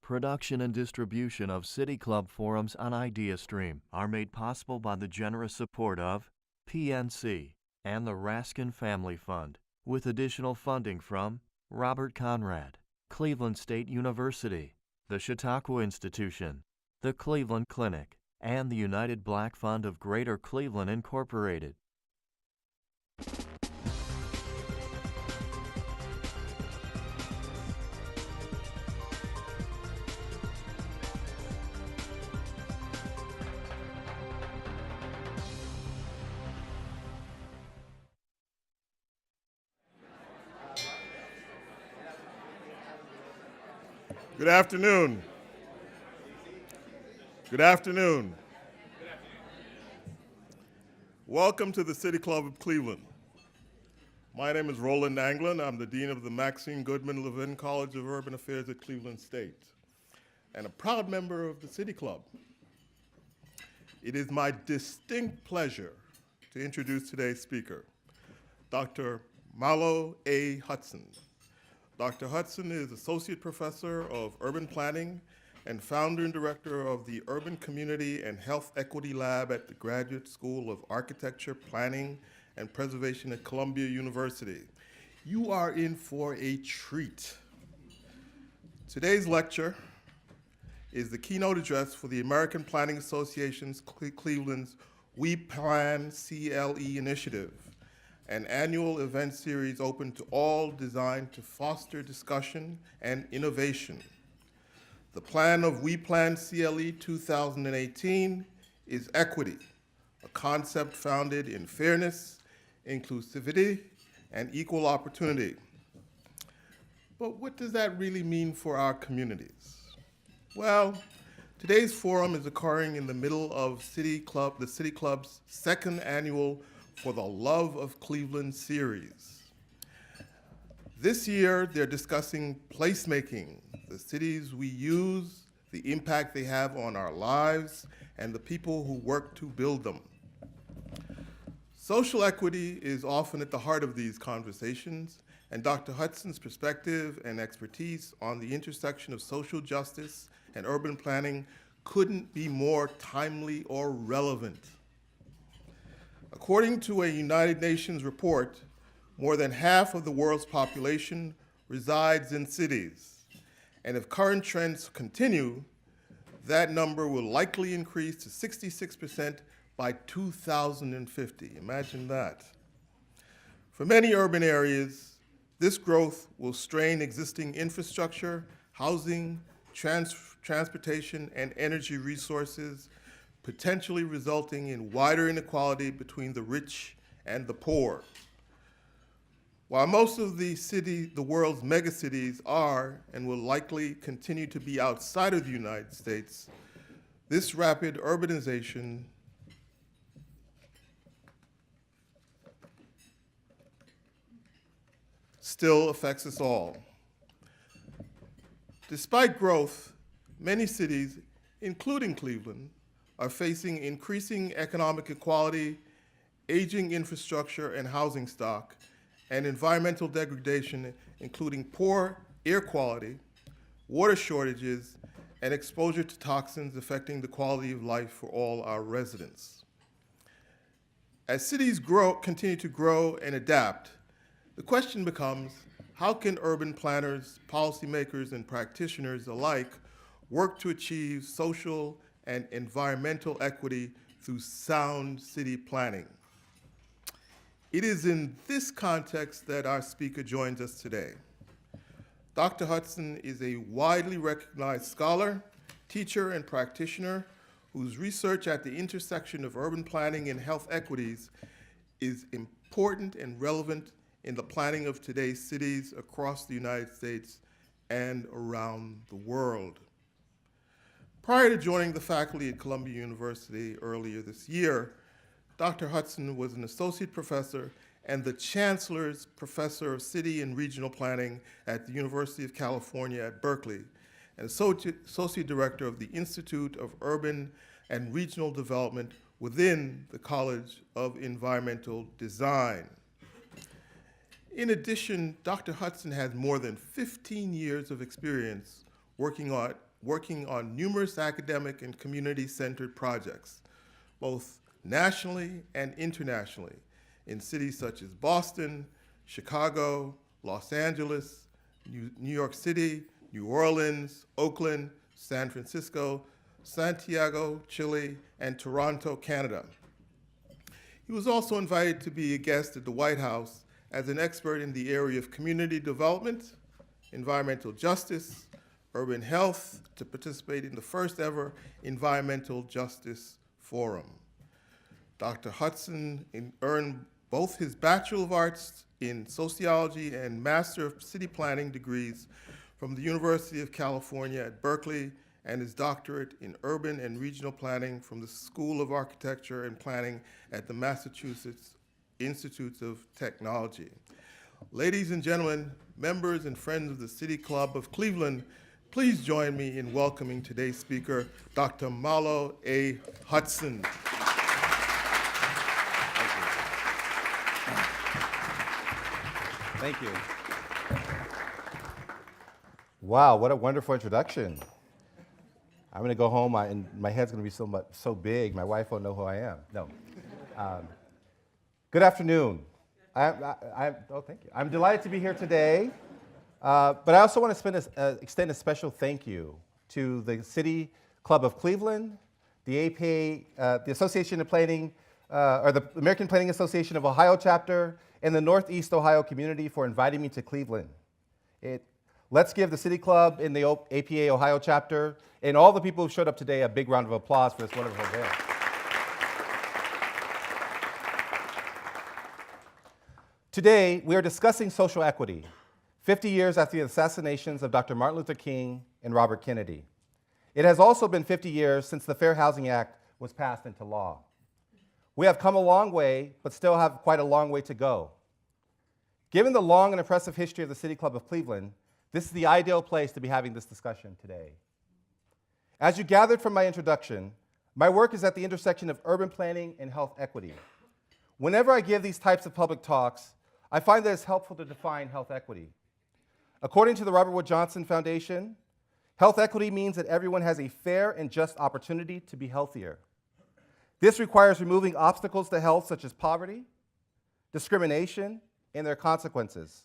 Production and distribution of City Club forums on IdeaStream are made possible by the generous support of PNC and the Raskin Family Fund, with additional funding from Robert Conrad, Cleveland State University, the Chautauqua Institution, the Cleveland Clinic, and the United Black Fund of Greater Cleveland, Incorporated. Good afternoon. Good afternoon. Welcome to the City Club of Cleveland. My name is Roland Anglin. I'm the Dean of the Maxine Goodman Levin College of Urban Affairs at Cleveland State, and a proud member of the City Club. It is my distinct pleasure to introduce today's speaker, Dr. Malo A. Hutson. Dr. Hutson is Associate Professor of Urban Planning and founder and director of the Urban Community and Health Equity Lab at the Graduate School of Architecture, Planning, and Preservation at Columbia University. You are in for a treat. Today's lecture is the keynote address for the American Planning Association's Cleveland's We Plan CLE initiative, an annual event series open to all designed to foster discussion and innovation. The plan of We Plan CLE 2018 is equity, a concept founded in fairness, inclusivity, and equal opportunity. But what does that really mean for our communities? Well, today's forum is occurring in the middle of the City Club's second annual For the Love of Cleveland series. This year, they're discussing placemaking, the cities we use, the impact they have on our lives, and the people who work to build them. Social equity is often at the heart of these conversations, and Dr. Hutson's perspective and expertise on the intersection of social justice and urban planning couldn't be more timely or relevant. According to a United Nations report, more than half of the world's population resides in cities. And if current trends continue, that number will likely increase to 66% by 2050. Imagine that. For many urban areas, this growth will strain existing infrastructure, housing, transportation, and energy resources, potentially resulting in wider inequality between the rich and the poor. While most of the world's megacities are and will likely continue to be outside of the United States, this rapid urbanization still affects us all. Despite growth, many cities, including Cleveland, are facing increasing economic inequality, aging infrastructure and housing stock, and environmental degradation, including poor air quality, water shortages, and exposure to toxins affecting the quality of life for all our residents. As cities continue to grow and adapt, the question becomes, how can urban planners, policymakers, and practitioners alike work to achieve social and environmental equity through sound city planning? It is in this context that our speaker joins us today. Dr. Hutson is a widely recognized scholar, teacher, and practitioner whose research at the intersection of urban planning and health equities is important and relevant in the planning of today's cities across the United States and around the world. Prior to joining the faculty at Columbia University earlier this year, Dr. Hutson was an associate professor and the Chancellor's Professor of City and Regional Planning at the University of California at Berkeley, and Associate Director of the Institute of Urban and Regional Development within the College of Environmental Design. In addition, Dr. Hutson has more than 15 years of experience working working on numerous academic and community-centered projects, both nationally and internationally, in cities such as Boston, Chicago, Los Angeles, New York City, New Orleans, Oakland, San Francisco, Santiago, Chile, and Toronto, Canada. He was also invited to be a guest at the White House as an expert in the area of community development, environmental justice, urban health, to participate in the first ever Environmental Justice Forum. Dr. Hutson earned both his Bachelor of Arts in Sociology and Master of City Planning degrees from the University of California at Berkeley, and his doctorate in Urban and Regional Planning from the School of Architecture and Planning at the Massachusetts Institute of Technology. Ladies and gentlemen, members and friends of the City Club of Cleveland, please join me in welcoming today's speaker, Dr. Malo A. Hutson. Thank you. Wow, what a wonderful introduction. I'm going to go home, and my head's going to be so big, my wife won't know who I am. No. Good afternoon. Oh, thank you. I'm delighted to be here today, but I also want to extend a special thank you to the City Club of Cleveland, the APA, the Association of Planning, or the American Planning Association of Ohio chapter, and the Northeast Ohio community for inviting me to Cleveland. Let's give the City Club and the APA Ohio chapter and all the people who showed up today a big round of applause for this wonderful event. Today, we are discussing social equity, 50 years after the assassinations of Dr. Martin Luther King and Robert Kennedy. It has also been 50 years since the Fair Housing Act was passed into law. We have come a long way, but still have quite a long way to go. Given the long and impressive history of the City Club of Cleveland, this is the ideal place to be having this discussion today. As you gathered from my introduction, my work is at the intersection of urban planning and health equity. Whenever I give these types of public talks, I find that it's helpful to define health equity. According to the Robert Wood Johnson Foundation, health equity means that everyone has a fair and just opportunity to be healthier. This requires removing obstacles to health such as poverty, discrimination, and their consequences,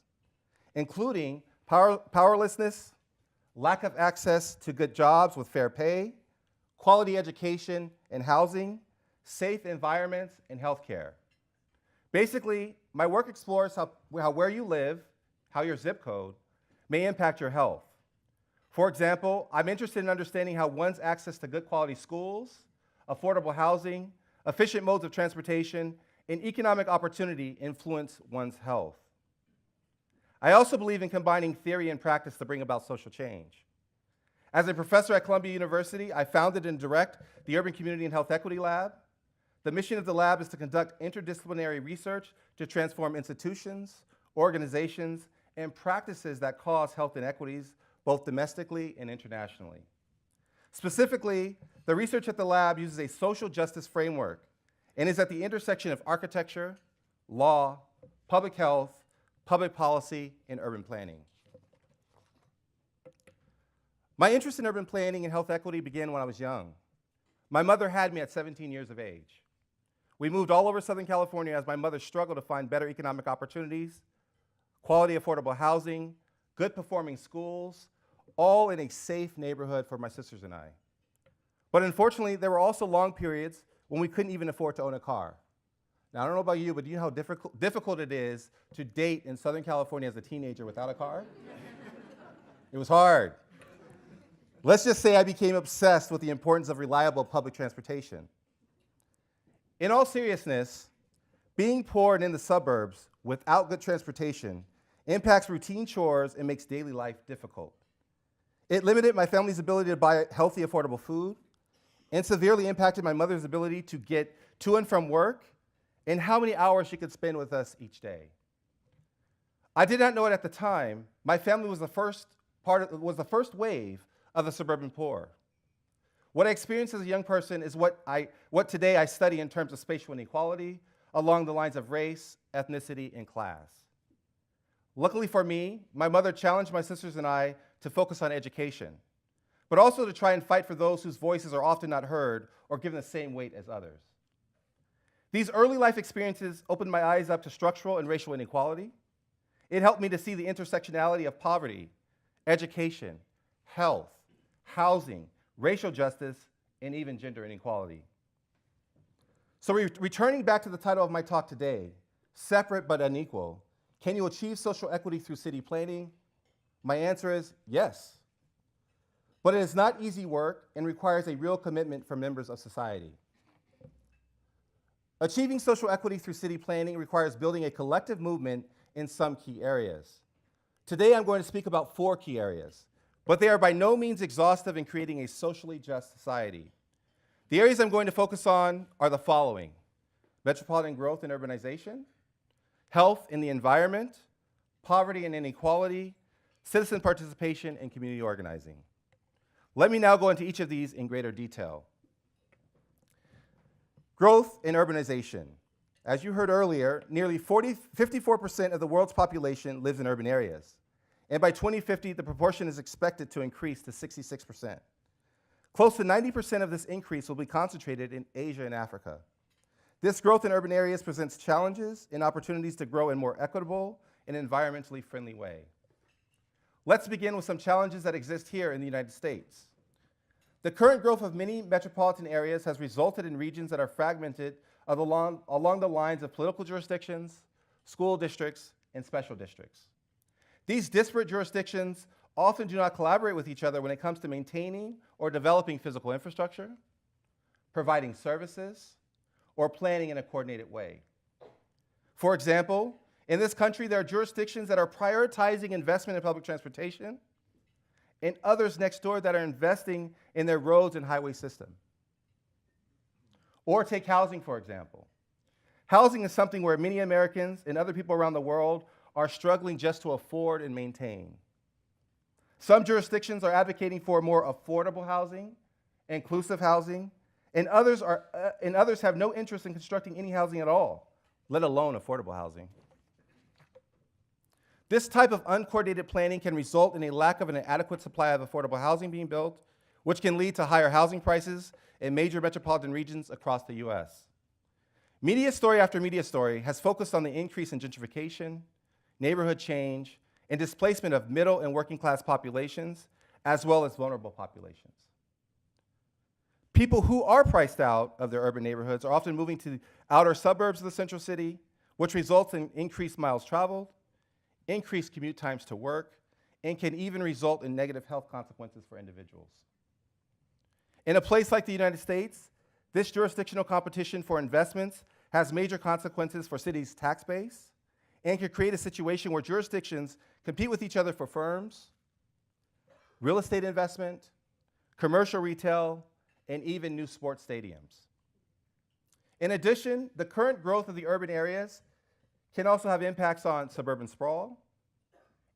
including powerlessness, lack of access to good jobs with fair pay, quality education and housing, safe environments, and healthcare. Basically, my work explores how where you live, how your zip code, may impact your health. For example, I'm interested in understanding how one's access to good quality schools, affordable housing, efficient modes of transportation, and economic opportunity influence one's health. I also believe in combining theory and practice to bring about social change. As a professor at Columbia University, I founded and direct the Urban Community and Health Equity Lab. The mission of the lab is to conduct interdisciplinary research to transform institutions, organizations, and practices that cause health inequities, both domestically and internationally. Specifically, the research at the lab uses a social justice framework and is at the intersection of architecture, law, public health, public policy, and urban planning. My interest in urban planning and health equity began when I was young. My mother had me at 17 years of age. We moved all over Southern California as my mother struggled to find better economic opportunities, quality affordable housing, good performing schools, all in a safe neighborhood for my sisters and I. But unfortunately, there were also long periods when we couldn't even afford to own a car. Now, I don't know about you, but do you know how difficult it is to date in Southern California as a teenager without a car? It was hard. Let's just say I became obsessed with the importance of reliable public transportation. In all seriousness, being poor and in the suburbs without good transportation impacts routine chores and makes daily life difficult. It limited my family's ability to buy healthy, affordable food, and severely impacted my mother's ability to get to and from work and how many hours she could spend with us each day. I did not know it at the time. My family was the first wave of the suburban poor. What I experienced as a young person is what today I study in terms of spatial inequality along the lines of race, ethnicity, and class. Luckily for me, my mother challenged my sisters and I to focus on education. but also to try and fight for those whose voices are often not heard or given the same weight as others. These early life experiences opened my eyes up to structural and racial inequality. It helped me to see the intersectionality of poverty, education, health, housing, racial justice, and even gender inequality. So returning back to the title of my talk today, Separate but Unequal, can you achieve social equity through city planning? My answer is yes. But it is not easy work and requires a real commitment from members of society. Achieving social equity through city planning requires building a collective movement in some key areas. Today I'm going to speak about 4 key areas, but they are by no means exhaustive in creating a socially just society. The areas I'm going to focus on are the following: metropolitan growth and urbanization, health and the environment, poverty and inequality, citizen participation, and community organizing. Let me now go into each of these in greater detail. Growth and urbanization. As you heard earlier, nearly 54% of the world's population lives in urban areas. And by 2050, the proportion is expected to increase to 66%. Close to 90% of this increase will be concentrated in Asia and Africa. This growth in urban areas presents challenges and opportunities to grow in a more equitable and environmentally friendly way. Let's begin with some challenges that exist here in the United States. The current growth of many metropolitan areas has resulted in regions that are fragmented along the lines of political jurisdictions, school districts, and special districts. These disparate jurisdictions often do not collaborate with each other when it comes to maintaining or developing physical infrastructure, providing services, or planning in a coordinated way. For example, in this country, there are jurisdictions that are prioritizing investment in public transportation, and others next door that are investing in their roads and highway system. Or take housing, for example. Housing is something where many Americans and other people around the world are struggling just to afford and maintain. Some jurisdictions are advocating for more affordable housing, inclusive housing, and others have no interest in constructing any housing at all, let alone affordable housing. This type of uncoordinated planning can result in a lack of an adequate supply of affordable housing being built, which can lead to higher housing prices in major metropolitan regions across the US. Media story after media story has focused on the increase in gentrification, neighborhood change, and displacement of middle and working class populations, as well as vulnerable populations. People who are priced out of their urban neighborhoods are often moving to outer suburbs of the central city, which results in increased miles traveled, increased commute times to work, and can even result in negative health consequences for individuals. In a place like the United States, this jurisdictional competition for investments has major consequences for cities' tax base and can create a situation where jurisdictions compete with each other for firms, real estate investment, commercial retail, and even new sports stadiums. In addition, the current growth of the urban areas can also have impacts on suburban sprawl,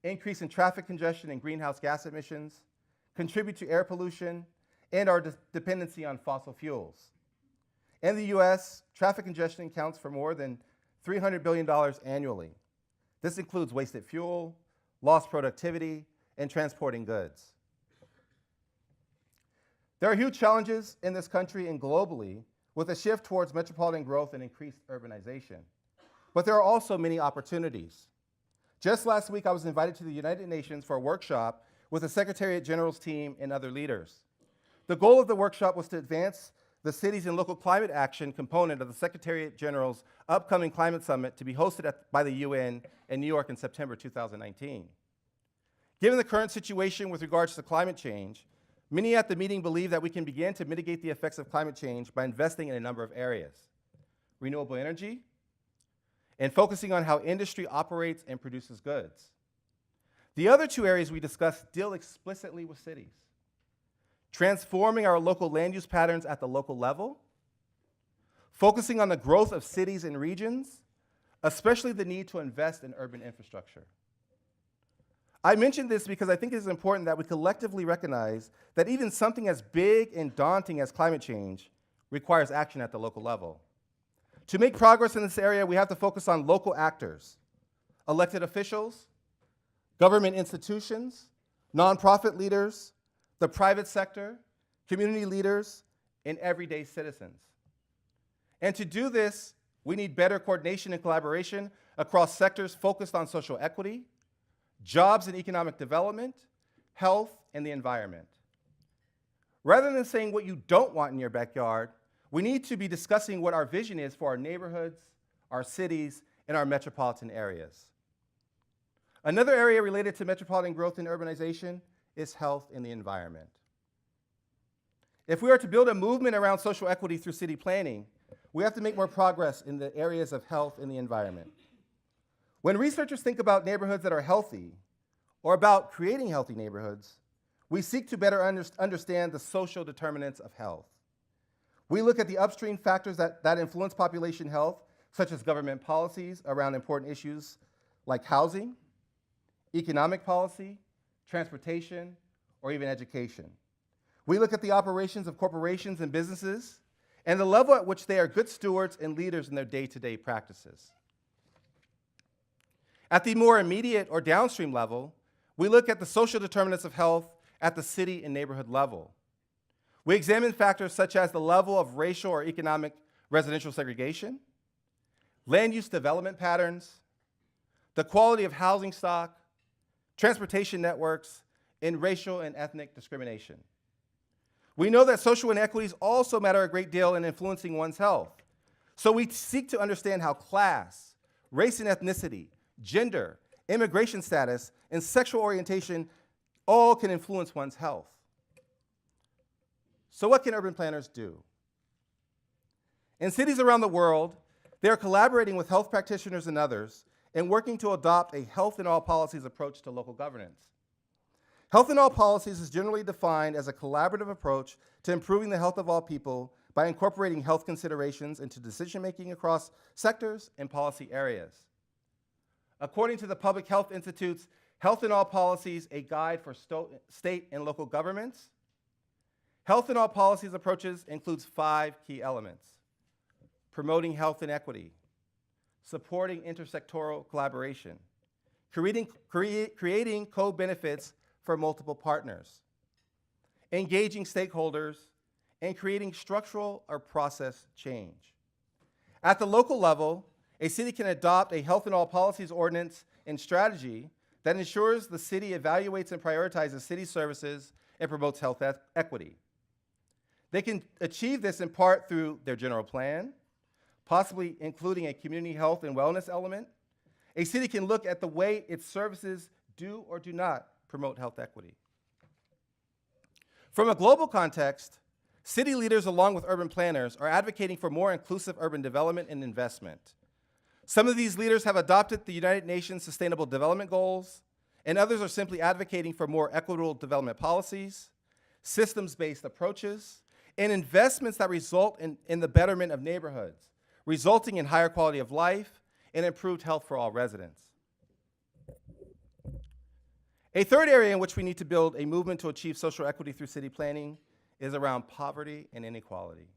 increase in traffic congestion and greenhouse gas emissions, contribute to air pollution, and our dependency on fossil fuels. In the US, traffic congestion accounts for more than $300 billion annually. This includes wasted fuel, lost productivity, and transporting goods. There are huge challenges in this country and globally with a shift towards metropolitan growth and increased urbanization. But there are also many opportunities. Just last week, I was invited to the United Nations for a workshop with the Secretariat General's team and other leaders. The goal of the workshop was to advance the cities and local climate action component of the Secretariat General's upcoming climate summit to be hosted by the UN in New York in September 2019. Given the current situation with regards to climate change, many at the meeting believe that we can begin to mitigate the effects of climate change by investing in a number of areas: renewable energy, and focusing on how industry operates and produces goods. The other 2 areas we discussed deal explicitly with cities: transforming our local land use patterns at the local level, focusing on the growth of cities and regions, especially the need to invest in urban infrastructure. I mention this because I think it is important that we collectively recognize that even something as big and daunting as climate change requires action at the local level. To make progress in this area, we have to focus on local actors, elected officials, government institutions, nonprofit leaders, the private sector, community leaders, and everyday citizens. And to do this, we need better coordination and collaboration across sectors focused on social equity, jobs and economic development, health, and the environment. Rather than saying what you don't want in your backyard, we need to be discussing what our vision is for our neighborhoods, our cities, and our metropolitan areas. Another area related to metropolitan growth and urbanization is health and the environment. If we are to build a movement around social equity through city planning, we have to make more progress in the areas of health and the environment. When researchers think about neighborhoods that are healthy, or about creating healthy neighborhoods, we seek to better understand the social determinants of health. We look at the upstream factors that influence population health, such as government policies around important issues like housing, economic policy, transportation, or even education. We look at the operations of corporations and businesses and the level at which they are good stewards and leaders in their day-to-day practices. At the more immediate or downstream level, we look at the social determinants of health at the city and neighborhood level. We examine factors such as the level of racial or economic residential segregation, land use development patterns, the quality of housing stock, transportation networks, and racial and ethnic discrimination. We know that social inequities also matter a great deal in influencing one's health. So we seek to understand how class, race and ethnicity, gender, immigration status, and sexual orientation all can influence one's health. So what can urban planners do? In cities around the world, they are collaborating with health practitioners and others and working to adopt a health in all policies approach to local governance. Health in all policies is generally defined as a collaborative approach to improving the health of all people by incorporating health considerations into decision-making across sectors and policy areas. According to the Public Health Institute's Health in All Policies, a guide for state and local governments, Health in All Policies approaches includes 5 key elements: promoting health and equity, supporting intersectoral collaboration, creating co-benefits for multiple partners, engaging stakeholders, and creating structural or process change. At the local level, a city can adopt a Health in All Policies ordinance and strategy that ensures the city evaluates and prioritizes city services and promotes health equity. They can achieve this in part through their general plan, possibly including a community health and wellness element. A city can look at the way its services do or do not promote health equity. From a global context, city leaders along with urban planners are advocating for more inclusive urban development and investment. Some of these leaders have adopted the United Nations Sustainable Development Goals, and others are simply advocating for more equitable development policies, systems-based approaches, and investments that result in the betterment of neighborhoods, resulting in higher quality of life and improved health for all residents. A third area in which we need to build a movement to achieve social equity through city planning is around poverty and inequality.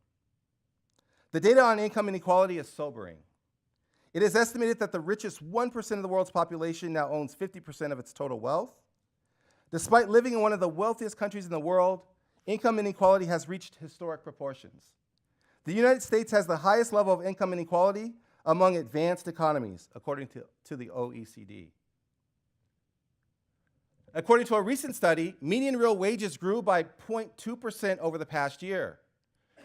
The data on income inequality is sobering. It is estimated that the richest 1% of the world's population now owns 50% of its total wealth. Despite living in one of the wealthiest countries in the world, income inequality has reached historic proportions. The United States has the highest level of income inequality among advanced economies, according to the OECD. According to a recent study, median real wages grew by 0.2% over the past year.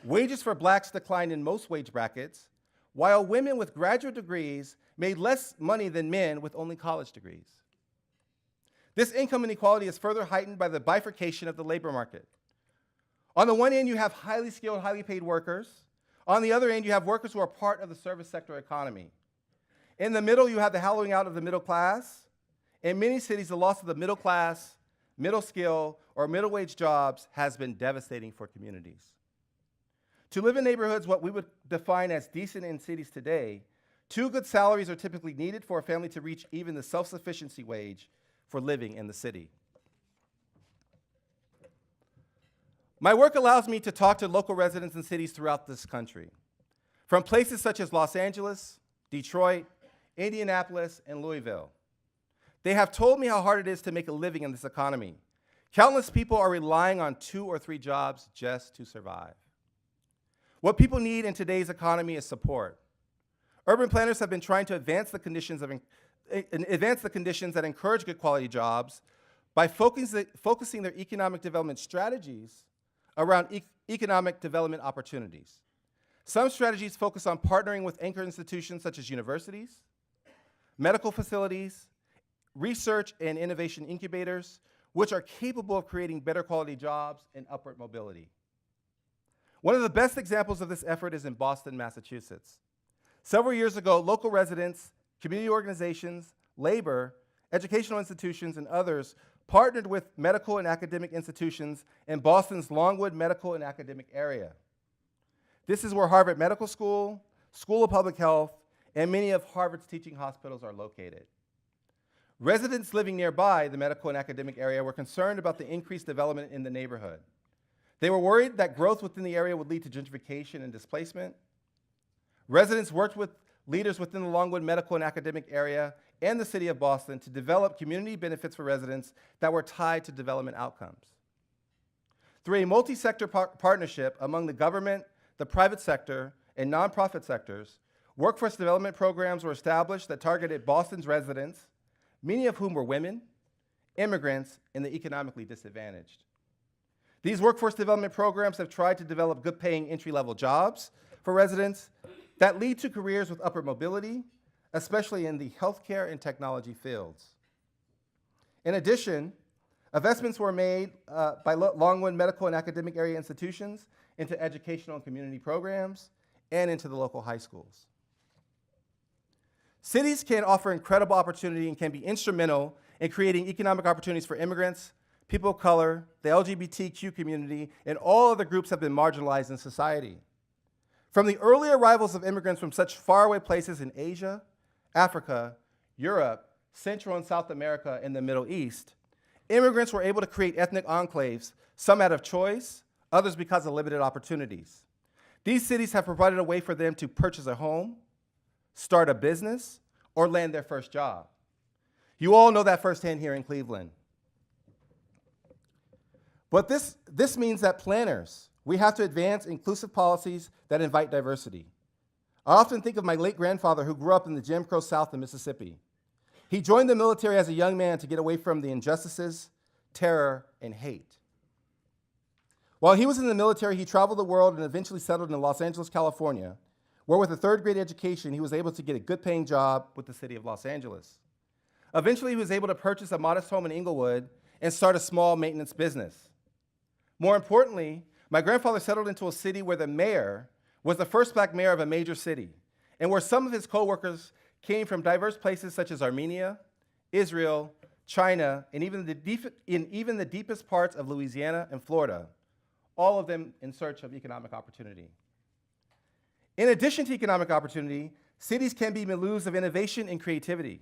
Wages for blacks declined in most wage brackets, while women with graduate degrees made less money than men with only college degrees. This income inequality is further heightened by the bifurcation of the labor market. On the one end, you have highly skilled, highly paid workers. On the other end, you have workers who are part of the service sector economy. In the middle, you have the hollowing out of the middle class. In many cities, the loss of the middle class, middle skill, or middle wage jobs has been devastating for communities. To live in neighborhoods what we would define as decent in cities today, 2 good salaries are typically needed for a family to reach even the self-sufficiency wage for living in the city. My work allows me to talk to local residents in cities throughout this country, from places such as Los Angeles, Detroit, Indianapolis, and Louisville. They have told me how hard it is to make a living in this economy, Countless people are relying on 2 or 3 jobs just to survive. What people need in today's economy is support. Urban planners have been trying to advance the conditions that encourage good quality jobs by focusing their economic development strategies around economic development opportunities. Some strategies focus on partnering with anchor institutions such as universities, medical facilities, research and innovation incubators, which are capable of creating better quality jobs and upward mobility. One of the best examples of this effort is in Boston, Massachusetts. Several years ago, local residents, community organizations, labor, educational institutions, and others partnered with medical and academic institutions in Boston's Longwood medical and academic area. This is where Harvard Medical School, School of Public Health, and many of Harvard's teaching hospitals are located. Residents living nearby the medical and academic area were concerned about the increased development in the neighborhood. They were worried that growth within the area would lead to gentrification and displacement. Residents worked with leaders within the Longwood medical and academic area and the city of Boston to develop community benefits for residents that were tied to development outcomes. Through a multi-sector partnership among the government, the private sector, and nonprofit sectors, workforce development programs were established that targeted Boston's residents, many of whom were women, immigrants, and the economically disadvantaged. These workforce development programs have tried to develop good-paying entry-level jobs for residents that lead to careers with upward mobility, especially in the healthcare and technology fields. In addition, investments were made by Longwood medical and academic area institutions into educational and community programs and into the local high schools. Cities can offer incredible opportunity and can be instrumental in creating economic opportunities for immigrants, people of color, the LGBTQ community, and all other groups that have been marginalized in society. From the early arrivals of immigrants from such faraway places in Asia, Africa, Europe, Central and South America, and the Middle East, immigrants were able to create ethnic enclaves, some out of choice, others because of limited opportunities. These cities have provided a way for them to purchase a home, start a business, or land their first job. You all know that firsthand here in Cleveland. But this means that planners, we have to advance inclusive policies that invite diversity. I often think of my late grandfather who grew up in the Jim Crow South of Mississippi. He joined the military as a young man to get away from the injustices, terror, and hate. While he was in the military, he traveled the world and eventually settled in Los Angeles, California, where with a third-grade education, he was able to get a good-paying job with the city of Los Angeles. Eventually, he was able to purchase a modest home in Inglewood and start a small maintenance business. More importantly, my grandfather settled into a city where the mayor was the first black mayor of a major city, and where some of his co-workers came from diverse places such as Armenia, Israel, China, and even the deepest parts of Louisiana and Florida, all of them in search of economic opportunity. In addition to economic opportunity, cities can be milieus of innovation and creativity.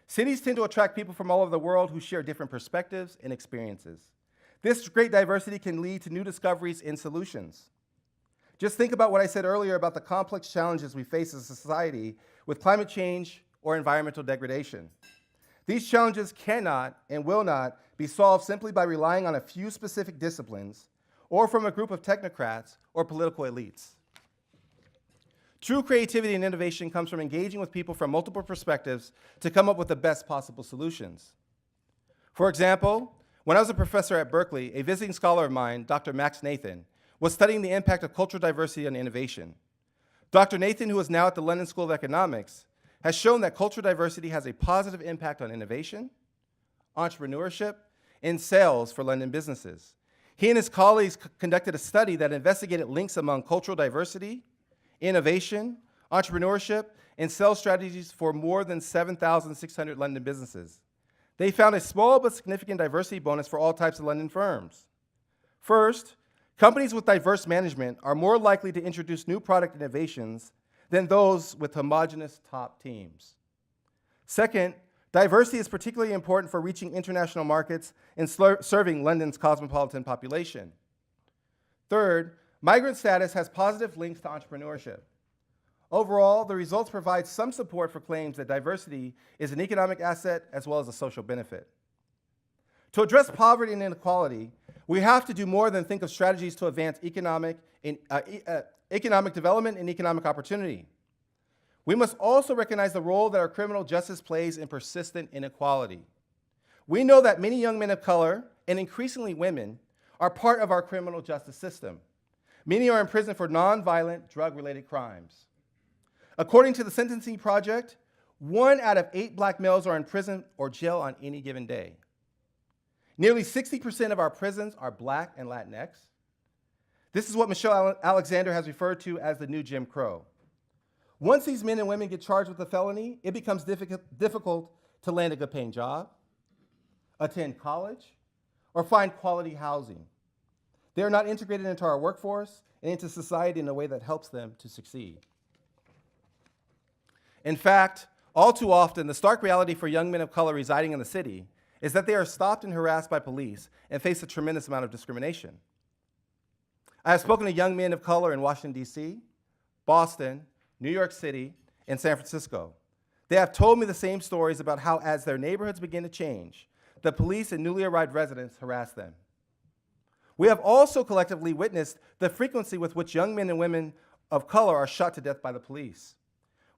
Cities tend to attract people from all over the world who share different perspectives and experiences. This great diversity can lead to new discoveries and solutions. Just think about what I said earlier about the complex challenges we face as a society with climate change or environmental degradation. These challenges cannot and will not be solved simply by relying on a few specific disciplines or from a group of technocrats or political elites. True creativity and innovation comes from engaging with people from multiple perspectives to come up with the best possible solutions. For example, when I was a professor at Berkeley, a visiting scholar of mine, Dr. Max Nathan, was studying the impact of cultural diversity on innovation. Dr. Nathan, who is now at the London School of Economics, has shown that cultural diversity has a positive impact on innovation, entrepreneurship, and sales for London businesses. He and his colleagues conducted a study that investigated links among cultural diversity, innovation, entrepreneurship, and sales strategies for more than 7,600 London businesses. They found a small but significant diversity bonus for all types of London firms. First, companies with diverse management are more likely to introduce new product innovations than those with homogeneous top teams. Second, diversity is particularly important for reaching international markets and serving London's cosmopolitan population. Third, migrant status has positive links to entrepreneurship. Overall, the results provide some support for claims that diversity is an economic asset as well as a social benefit. To address poverty and inequality, we have to do more than think of strategies to advance economic development and economic opportunity. We must also recognize the role that our criminal justice plays in persistent inequality. We know that many young men of color, and increasingly women, are part of our criminal justice system. Many are in prison for nonviolent, drug-related crimes. According to the Sentencing Project, 1 out of 8 black males are in prison or jail on any given day. Nearly 60% of our prisons are black and Latinx. This is what Michelle Alexander has referred to as the new Jim Crow. Once these men and women get charged with a felony, it becomes difficult to land a good-paying job, attend college, or find quality housing. They are not integrated into our workforce and into society in a way that helps them to succeed. In fact, all too often, the stark reality for young men of color residing in the city is that they are stopped and harassed by police and face a tremendous amount of discrimination. I have spoken to young men of color in Washington, D.C., Boston, New York City, and San Francisco. They have told me the same stories about how, as their neighborhoods begin to change, the police and newly arrived residents harass them. We have also collectively witnessed the frequency with which young men and women of color are shot to death by the police.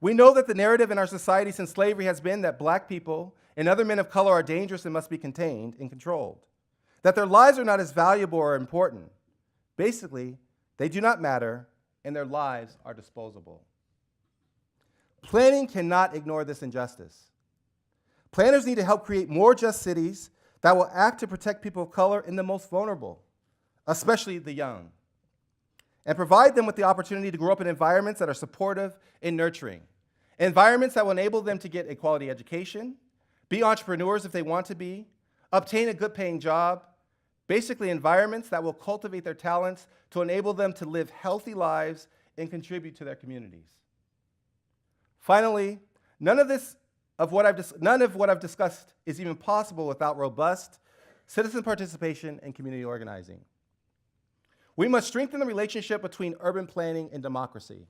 We know that the narrative in our society since slavery has been that black people and other men of color are dangerous and must be contained and controlled, that their lives are not as valuable or important. Basically, they do not matter and their lives are disposable. Planning cannot ignore this injustice. Planners need to help create more just cities that will act to protect people of color and the most vulnerable, especially the young, and provide them with the opportunity to grow up in environments that are supportive and nurturing, environments that will enable them to get a quality education, be entrepreneurs if they want to be, obtain a good-paying job, basically environments that will cultivate their talents to enable them to live healthy lives and contribute to their communities. Finally, none of what I've discussed is even possible without robust citizen participation and community organizing. We must strengthen the relationship between urban planning and democracy.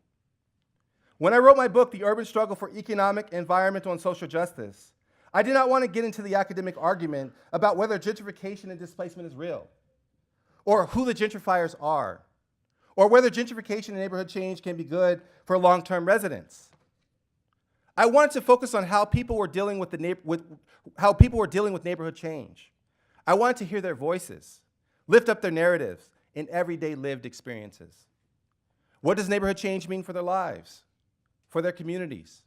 When I wrote my book, The Urban Struggle for Economic, Environmental, and Social Justice, I did not want to get into the academic argument about whether gentrification and displacement is real, or who the gentrifiers are, or whether gentrification and neighborhood change can be good for long-term residents. I wanted to focus on how people were dealing with neighborhood change. I wanted to hear their voices, lift up their narratives in everyday lived experiences. What does neighborhood change mean for their lives, for their communities?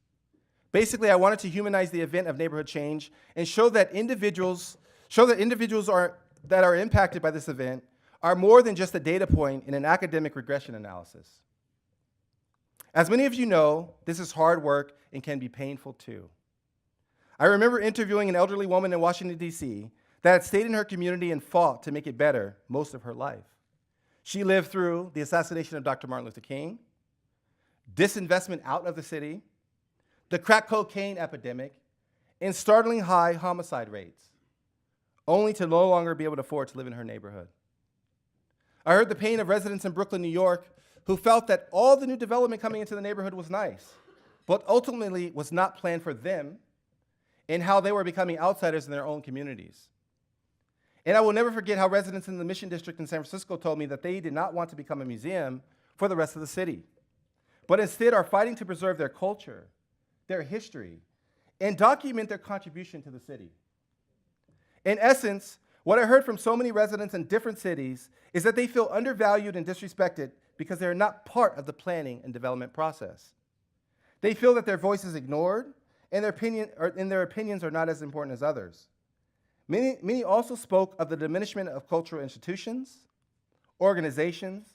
Basically, I wanted to humanize the event of neighborhood change and show that individuals that are impacted by this event are more than just a data point in an academic regression analysis. As many of you know, this is hard work and can be painful too. I remember interviewing an elderly woman in Washington, D.C. that had stayed in her community and fought to make it better most of her life. She lived through the assassination of Dr. Martin Luther King, disinvestment out of the city, the crack cocaine epidemic, and startling high homicide rates, only to no longer be able to afford to live in her neighborhood. I heard the pain of residents in Brooklyn, New York, who felt that all the new development coming into the neighborhood was nice, but ultimately was not planned for them and how they were becoming outsiders in their own communities. And I will never forget how residents in the Mission District in San Francisco told me that they did not want to become a museum for the rest of the city, but instead are fighting to preserve their culture, their history, and document their contribution to the city. In essence, what I heard from so many residents in different cities is that they feel undervalued and disrespected because they are not part of the planning and development process. They feel that their voice is ignored and their opinions are not as important as others. Many also spoke of the diminishment of cultural institutions, organizations,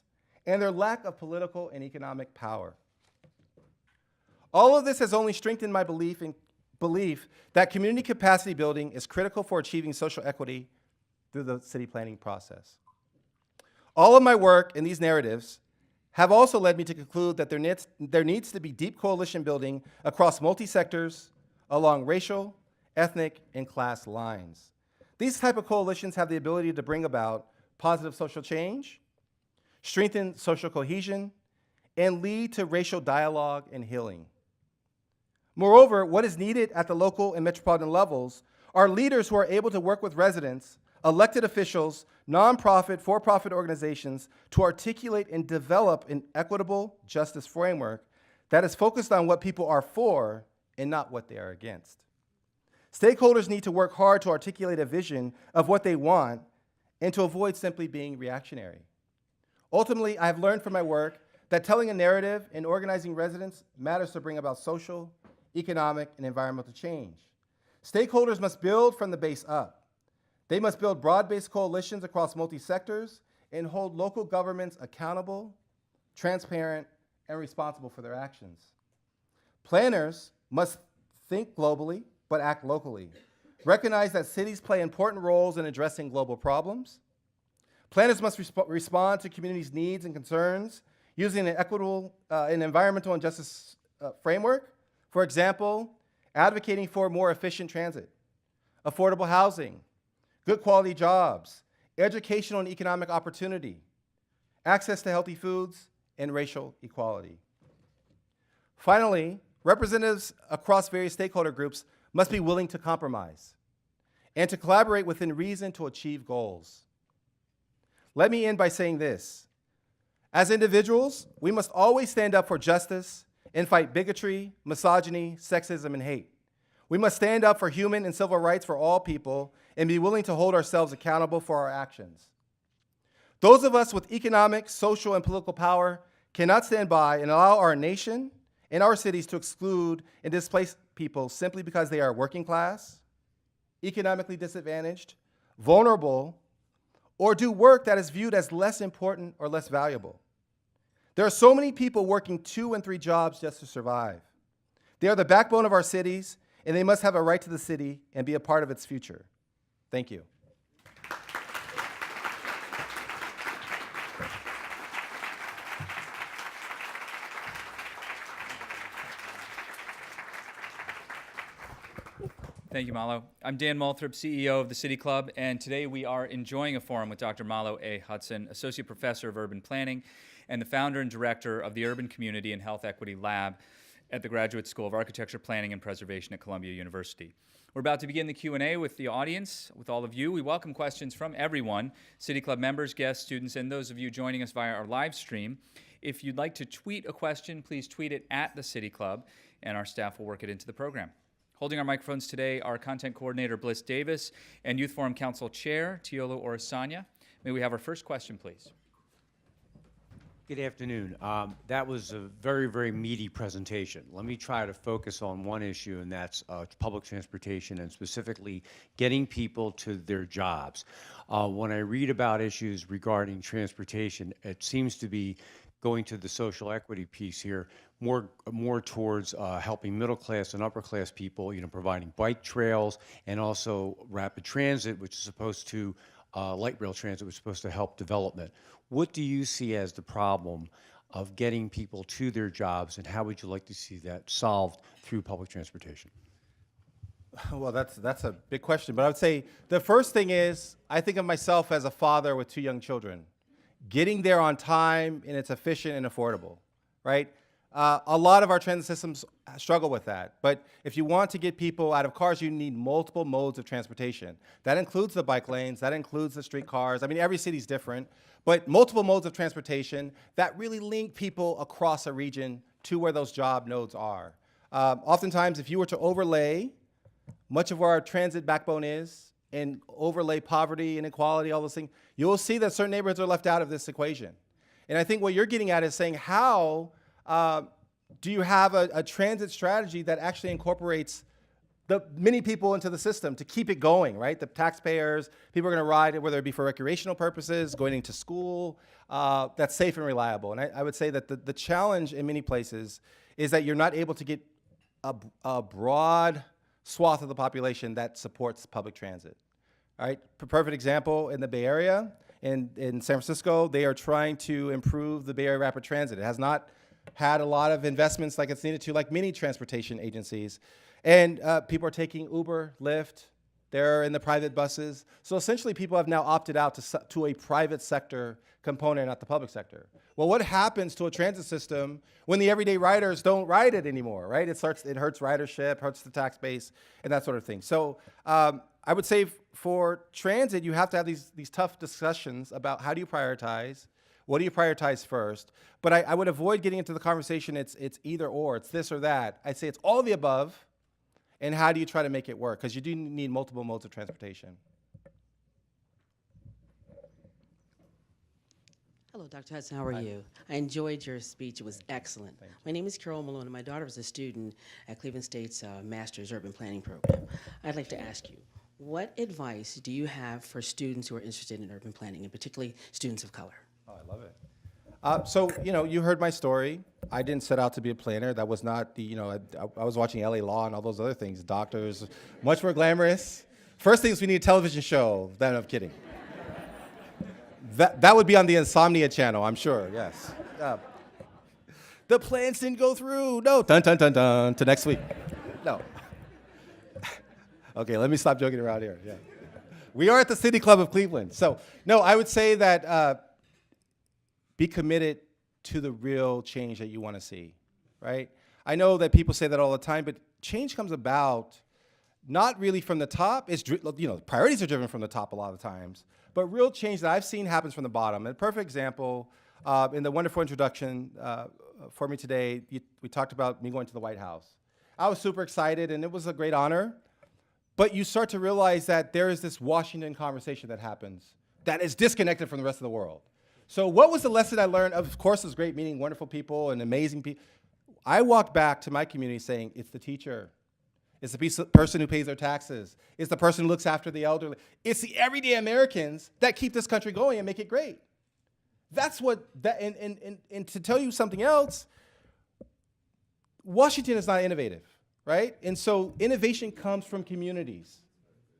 and their lack of political and economic power. All of this has only strengthened my belief that community capacity building is critical for achieving social equity through the city planning process. All of my work in these narratives have also led me to conclude that there needs to be deep coalition building across multi-sectors along racial, ethnic, and class lines. These type of coalitions have the ability to bring about positive social change, strengthen social cohesion, and lead to racial dialogue and healing. Moreover, what is needed at the local and metropolitan levels are leaders who are able to work with residents elected officials, nonprofit, for-profit organizations to articulate and develop an equitable justice framework that is focused on what people are for and not what they are against. Stakeholders need to work hard to articulate a vision of what they want and to avoid simply being reactionary. Ultimately, I have learned from my work that telling a narrative and organizing residents matters to bring about social, economic, and environmental change. Stakeholders must build from the base up. They must build broad-based coalitions across multi-sectors and hold local governments accountable, transparent, and responsible for their actions. Planners must think globally, but act locally. Recognize that cities play important roles in addressing global problems. Planners must respond to communities' needs and concerns using an equitable and environmental and justice framework. For example, advocating for more efficient transit, affordable housing, good quality jobs, educational and economic opportunity, access to healthy foods, and racial equality. Finally, representatives across various stakeholder groups must be willing to compromise and to collaborate within reason to achieve goals. Let me end by saying this. As individuals, we must always stand up for justice and fight bigotry, misogyny, sexism, and hate. We must stand up for human and civil rights for all people and be willing to hold ourselves accountable for our actions. Those of us with economic, social, and political power cannot stand by and allow our nation and our cities to exclude and displace people simply because they are working class, economically disadvantaged, vulnerable, or do work that is viewed as less important or less valuable. There are so many people working 2 and 3 jobs just to survive. They are the backbone of our cities, and they must have a right to the city and be a part of its future. Thank you. Thank you, Malo. I'm Dan Moulthrop, CEO of the City Club, and today we are enjoying a forum with Dr. Malo A. Hutson, Associate Professor of Urban Planning and the founder and director of the Urban Community and Health Equity Lab at the Graduate School of Architecture, Planning, and Preservation at Columbia University. We're about to begin the Q&A with the audience, with all of you. We welcome questions from everyone, City Club members, guests, students, and those of you joining us via our live stream. If you'd like to tweet a question, please tweet it at the City Club, and our staff will work it into the program. Holding our microphones today are Content Coordinator Bliss Davis and Youth Forum Council Chair Teolo Orisanya. May we have our first question, please? Good afternoon. That was a very, very meaty presentation. Let me try to focus on one issue, and that's public transportation and specifically getting people to their jobs. When I read about issues regarding transportation, it seems to be going to the social equity piece here, more towards helping middle class and upper class people, providing bike trails and also rapid transit, which is supposed to, light rail transit, which is supposed to help development. What do you see as the problem of getting people to their jobs, and how would you like to see that solved through public transportation? Well, that's a big question, but I would say the first thing is I think of myself as a father with 2 young children. Getting there on time and it's efficient and affordable, right? A lot of our transit systems struggle with that, but if you want to get people out of cars, you need multiple modes of transportation. That includes the bike lanes, that includes the streetcars. I mean, every city's different, but multiple modes of transportation that really link people across a region to where those job nodes are. Oftentimes, if you were to overlay much of where our transit backbone is and overlay poverty, inequality, all those things, you'll see that certain neighborhoods are left out of this equation. And I think what you're getting at is saying, how do you have a transit strategy that actually incorporates the many people into the system to keep it going, right? The taxpayers, people are going to ride it, whether it be for recreational purposes, going into school, that's safe and reliable. And I would say that the challenge in many places is that you're not able to get a broad swath of the population that supports public transit. All right, perfect example in the Bay Area, in San Francisco, they are trying to improve the Bay Area Rapid Transit. It has not had a lot of investments like it's needed to, like many transportation agencies. And people are taking Uber, Lyft, they're in the private buses. So essentially people have now opted out to a private sector component, not the public sector. Well, what happens to a transit system when the everyday riders don't ride it anymore, right? It hurts ridership, hurts the tax base, and that sort of thing. So I would say for transit, you have to have these tough discussions about how do you prioritize, what do you prioritize first. But I would avoid getting into the conversation, it's either or, it's this or that. I'd say it's all of the above, and how do you try to make it work? Because you do need multiple modes of transportation. Hello, Dr. Hudson. How are you? I enjoyed your speech. It was excellent. My name is Carol Malone, and my daughter was a student at Cleveland State's Master's Urban Planning Program. I'd like to ask you, what advice do you have for students who are interested in urban planning, and particularly students of color? Oh, I love it. So, you heard my story. I didn't set out to be a planner. That was not the, I was watching LA Law and all those other things. Doctors, much more glamorous. First thing is we need a television show. Then I'm kidding. That would be on the Insomnia channel, I'm sure, yes. The plans didn't go through. No, dun, dun, dun, dun, to next week. No. Okay, let me stop joking around here, yeah. We are at the City Club of Cleveland. So, no, I would say that be committed to the real change that you want to see, right? I know that people say that all the time, but change comes about not really from the top. It's, priorities are driven from the top a lot of times. But real change that I've seen happens from the bottom. And a perfect example, in the wonderful introduction for me today, we talked about me going to the White House. I was super excited, and it was a great honor. But you start to realize that there is this Washington conversation that happens that is disconnected from the rest of the world. So what was the lesson I learned? Of course, it was great meeting wonderful people and amazing people. I walked back to my community saying, it's the teacher. It's the person who pays their taxes. It's the person who looks after the elderly. It's the everyday Americans that keep this country going and make it great. That's what, and to tell you something else, Washington is not innovative, right? And so innovation comes from communities,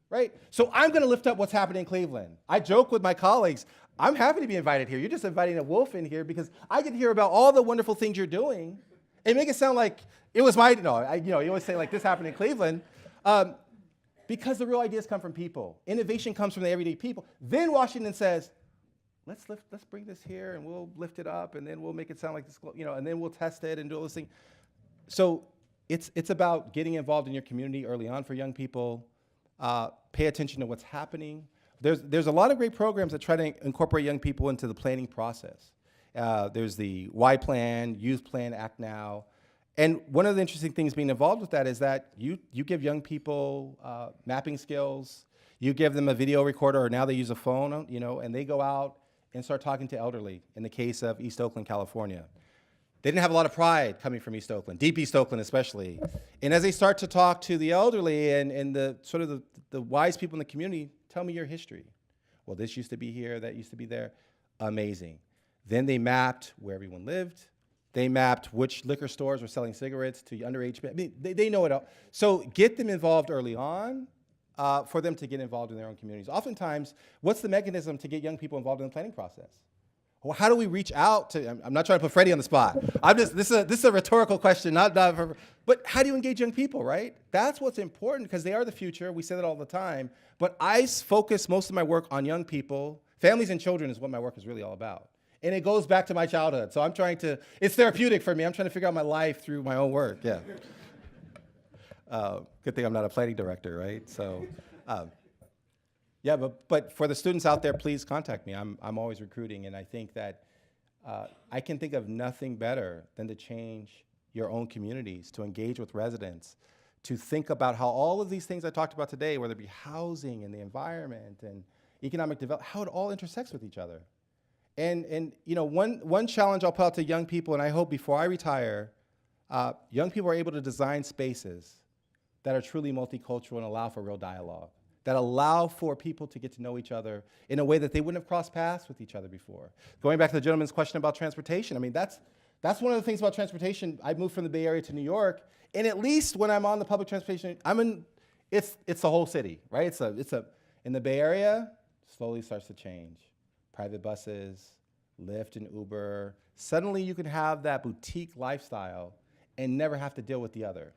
right? So I'm gonna lift up what's happening in Cleveland. I joke with my colleagues, I'm happy to be invited here. You're just inviting a wolf in here because I get to hear about all the wonderful things you're doing and make it sound like it was my, you always say like this happened in Cleveland, because the real ideas come from people. Innovation comes from the everyday people. Then Washington says, let's bring this here and we'll lift it up and then we'll make it sound like this, and then we'll test it and do all this thing. So it's about getting involved in your community early on for young people, pay attention to what's happening. There's a lot of great programs that try to incorporate young people into the planning process. There's the Y Plan, Youth Plan, Act Now. And one of the interesting things being involved with that is that you give young people mapping skills, you give them a video recorder, or now they use a phone, and they go out and start talking to elderly, in the case of East Oakland, California. They didn't have a lot of pride coming from East Oakland, deep East Oakland especially. And as they start to talk to the elderly and the sort of the wise people in the community, tell me your history. Well, this used to be here, that used to be there. Amazing. Then they mapped where everyone lived. They mapped which liquor stores were selling cigarettes to underage men. I mean, they know it all. So get them involved early on for them to get involved in their own communities. Oftentimes, what's the mechanism to get young people involved in the planning process? Well, how do we reach out to, I'm not trying to put Freddie on the spot. This is a rhetorical question, but how do you engage young people, right? That's what's important because they are the future. We say that all the time. But I focus most of my work on young people. Families and children is what my work is really all about. And it goes back to my childhood. So it's therapeutic for me. I'm trying to figure out my life through my own work, yeah. Good thing I'm not a planning director, right? So, yeah, but for the students out there, please contact me. I'm always recruiting, and I think that I can think of nothing better than to change your own communities, to engage with residents, to think about how all of these things I talked about today, whether it be housing and the environment and economic development, how it all intersects with each other. And one challenge I'll put out to young people, and I hope before I retire, young people are able to design spaces that are truly multicultural and allow for real dialogue, that allow for people to get to know each other in a way that they wouldn't have crossed paths with each other before. Going back to the gentleman's question about transportation, I mean, that's one of the things about transportation. I moved from the Bay Area to New York, and at least when I'm on the public transportation, it's the whole city, right? In the Bay Area, slowly starts to change. Private buses, Lyft and Uber. Suddenly you can have that boutique lifestyle and never have to deal with the other,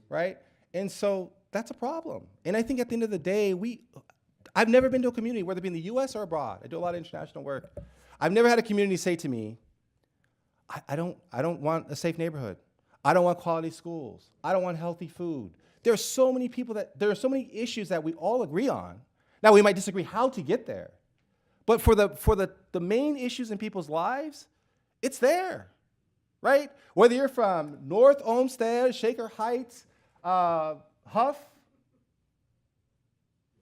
right? And so that's a problem. And I think at the end of the day, I've never been to a community, whether it be in the US or abroad. I do a lot of international work. I've never had a community say to me, I don't want a safe neighborhood. I don't want quality schools. I don't want healthy food. there are so many issues that we all agree on. Now, we might disagree how to get there, but for the main issues in people's lives, it's there, right? Whether you're from North Olmsted, Shaker Heights, Huff,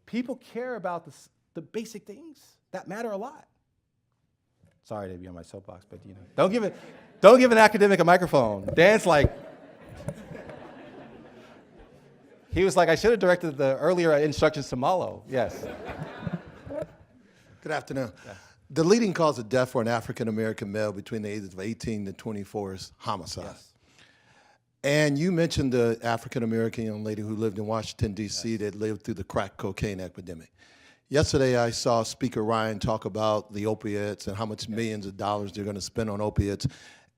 people care about the basic things that matter a lot. Sorry to be on my soapbox, but don't give an academic a microphone. Dan's like, he was like, I should have directed the earlier instructions to Malo. Yes. Good afternoon. Yeah. The leading cause of death for an African-American male between the ages of 18 to 24 is homicide. Yes. And you mentioned the African-American young lady who lived in Washington, D.C. that lived through the crack cocaine epidemic. Yesterday, I saw Speaker Ryan talk about the opiates and how much millions of dollars they're going to spend on opiates.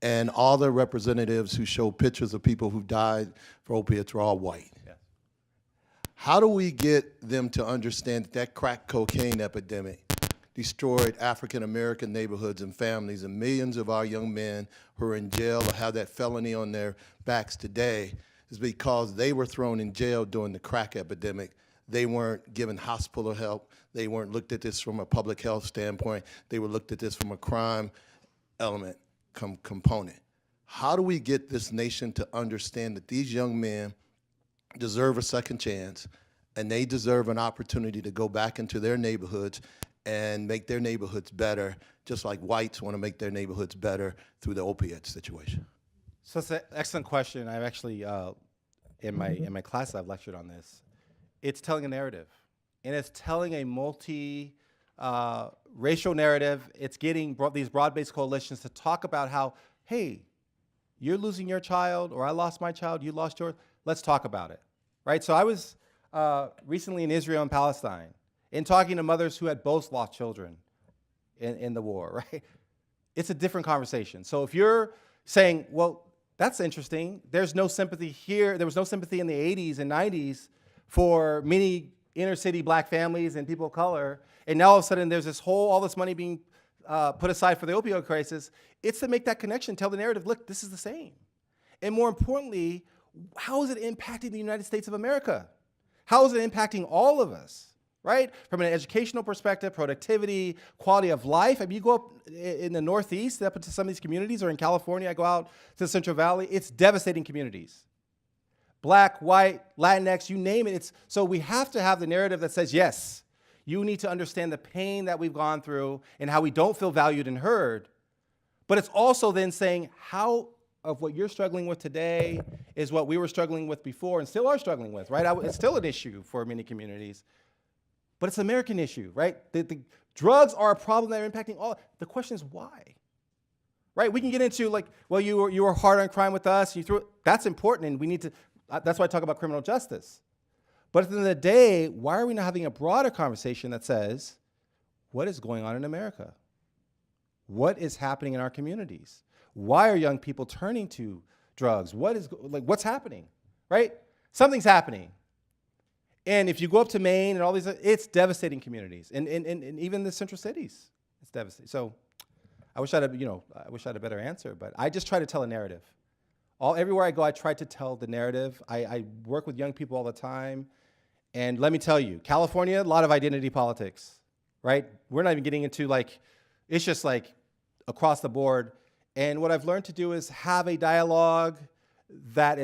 And all the representatives who showed pictures of people who died for opiates were all white. How do we get them to understand that crack cocaine epidemic destroyed African-American neighborhoods and families, and millions of our young men who are in jail or have that felony on their backs today is because they were thrown in jail during the crack epidemic. They weren't given hospital help. They weren't looked at this from a public health standpoint. They were looked at this from a crime element component. How do we get this nation to understand that these young men deserve a second chance, and they deserve an opportunity to go back into their neighborhoods and make their neighborhoods better, just like whites want to make their neighborhoods better through the opiate situation? So it's an excellent question. I've actually, in my class, I've lectured on this. It's telling a narrative, and it's telling a racial narrative. It's getting these broad-based coalitions to talk about how, hey, you're losing your child, or I lost my child, you lost yours. Let's talk about it, right? So I was recently in Israel and Palestine and talking to mothers who had both lost children in the war, right? It's a different conversation. So if you're saying, well, that's interesting, there's no sympathy here, there was no sympathy in the 80s and 90s for many inner city black families and people of color, and now all of a sudden there's all this money being put aside for the opioid crisis, it's to make that connection, tell the narrative, look, this is the same. And more importantly, how is it impacting the United States of America? How is it impacting all of us, right? From an educational perspective, productivity, quality of life. I mean, you go up in the Northeast, up into some of these communities, or in California, I go out to the Central Valley, it's devastating communities. Black, white, Latinx, you name it. So we have to have the narrative that says, yes, you need to understand the pain that we've gone through and how we don't feel valued and heard. But it's also then saying how of what you're struggling with today is what we were struggling with before and still are struggling with, right? It's still an issue for many communities, but it's an American issue, right? The drugs are a problem that are impacting all. The question is why, right? We can get into like, well, you were hard on crime with us, you threw it. That's important, and we need to, that's why I talk about criminal justice. But at the end of the day, why are we not having a broader conversation that says, what is going on in America? What is happening in our communities? Why are young people turning to drugs? What's happening, right? Something's happening. And if you go up to Maine and all these, it's devastating communities. And even the central cities, it's devastating. So I wish I had a better answer, but I just try to tell a narrative. Everywhere I go, I try to tell the narrative. I work with young people all the time. And let me tell you, California, a lot of identity politics, right? We're not even getting into it's just across the board. And what I've learned to do is have a dialogue that